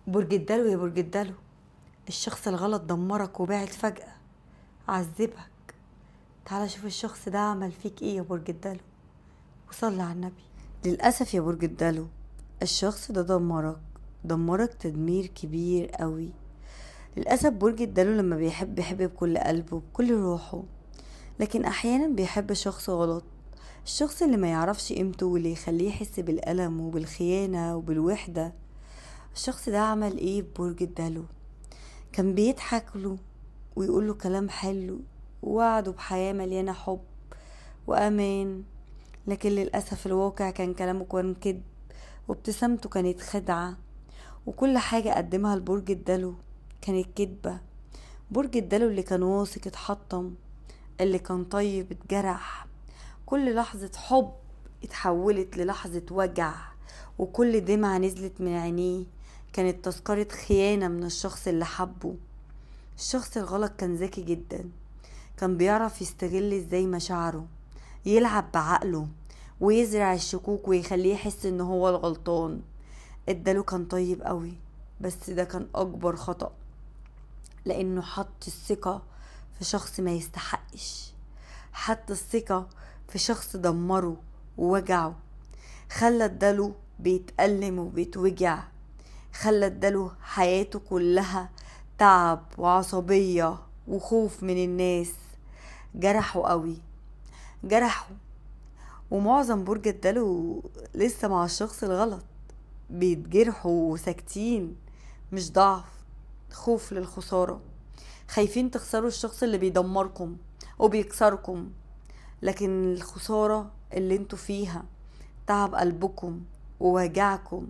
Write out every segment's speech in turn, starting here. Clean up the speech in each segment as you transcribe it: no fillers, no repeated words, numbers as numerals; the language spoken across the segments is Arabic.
برج الدلو يا برج الدلو، الشخص الغلط دمرك وبعد فجأة، عذبك. تعالى شوف الشخص ده عمل فيك ايه يا برج الدلو، وصلي على النبي. للأسف يا برج الدلو، الشخص ده دمرك تدمير كبير قوي. للأسف برج الدلو لما بيحب بكل قلبه بكل روحه، لكن أحيانا بيحب شخص غلط، الشخص اللي ما يعرفش قيمته واللي يخليه يحس بالألم وبالخيانة وبالوحدة. الشخص ده عمل ايه ببرج الدلو؟ كان بيضحك له ويقول له كلام حلو ووعده بحياة مليانة حب وأمان، لكن للأسف الواقع كان كلامه كان كذب، وابتسامته كانت خدعة، وكل حاجة قدمها لبرج الدلو كانت كدبة. برج الدلو اللي كان واثق اتحطم، اللي كان طيب اتجرح، كل لحظة حب اتحولت للحظة وجع، وكل دمعة نزلت من عينيه كانت تذكرة خيانة من الشخص اللي حبه. الشخص الغلط كان ذكي جدا، كان بيعرف يستغل ازاي مشاعره، يلعب بعقله ويزرع الشكوك ويخليه يحس ان هو الغلطان. الدلو كان طيب قوي، بس ده كان اكبر خطأ، لانه حط الثقة في شخص ما يستحقش، حط الثقة في شخص دمره ووجعه، خلى الدلو بيتألم وبيتوجع، خلى الدلو حياته كلها تعب وعصبية وخوف من الناس. جرحوا قوي، جرحوا. ومعظم برج الدلو لسه مع الشخص الغلط، بيتجرحوا وساكتين، مش ضعف، خوف للخسارة، خايفين تخسروا الشخص اللي بيدمركم وبيكسركم، لكن الخسارة اللي انتوا فيها تعب قلبكم ووجعكم.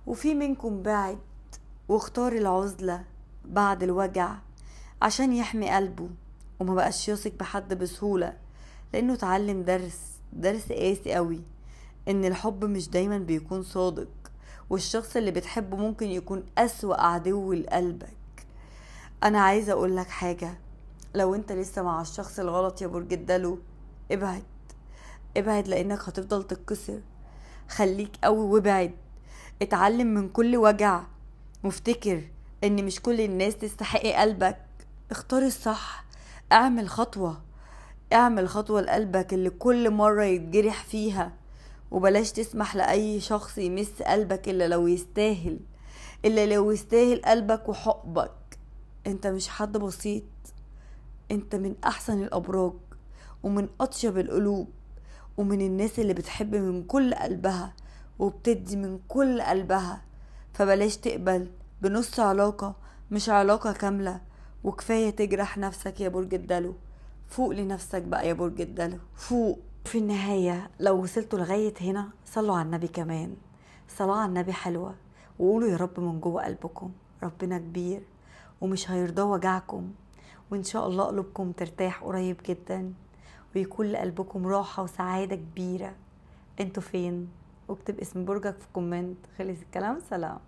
وفي منكم بعد واختار العزلة بعد الوجع عشان يحمي قلبه، وما بقاش يثق بحد بسهولة، لانه اتعلم درس قاسي قوي، ان الحب مش دايما بيكون صادق، والشخص اللي بتحبه ممكن يكون اسوأ عدو لقلبك. انا عايزة اقولك حاجة، لو انت لسه مع الشخص الغلط يا برج الدلو، ابعد، ابعد لانك هتفضل تتكسر. خليك قوي وابعد، اتعلم من كل وجع، وافتكر ان مش كل الناس تستحق قلبك. اختار الصح، اعمل خطوة، اعمل خطوة لقلبك اللي كل مرة يتجرح فيها، وبلاش تسمح لأي شخص يمس قلبك إلا لو يستاهل قلبك وحبك. انت مش حد بسيط، انت من أحسن الأبراج ومن أطيب القلوب، ومن الناس اللي بتحب من كل قلبها وبتدي من كل قلبها. فبلاش تقبل بنص علاقة، مش علاقة كاملة. وكفاية تجرح نفسك يا برج الدلو، فوق لنفسك بقى يا برج الدلو، فوق. في النهاية لو وصلتوا لغاية هنا، صلوا على النبي كمان، صلاة على النبي حلوة، وقولوا يا رب من جوه قلبكم. ربنا كبير ومش هيرضى وجعكم، وإن شاء الله قلوبكم ترتاح قريب جدا، ويكون لقلبكم راحة وسعادة كبيرة. انتوا فين؟ واكتب اسم برجك في كومنت. خلص الكلام، سلام.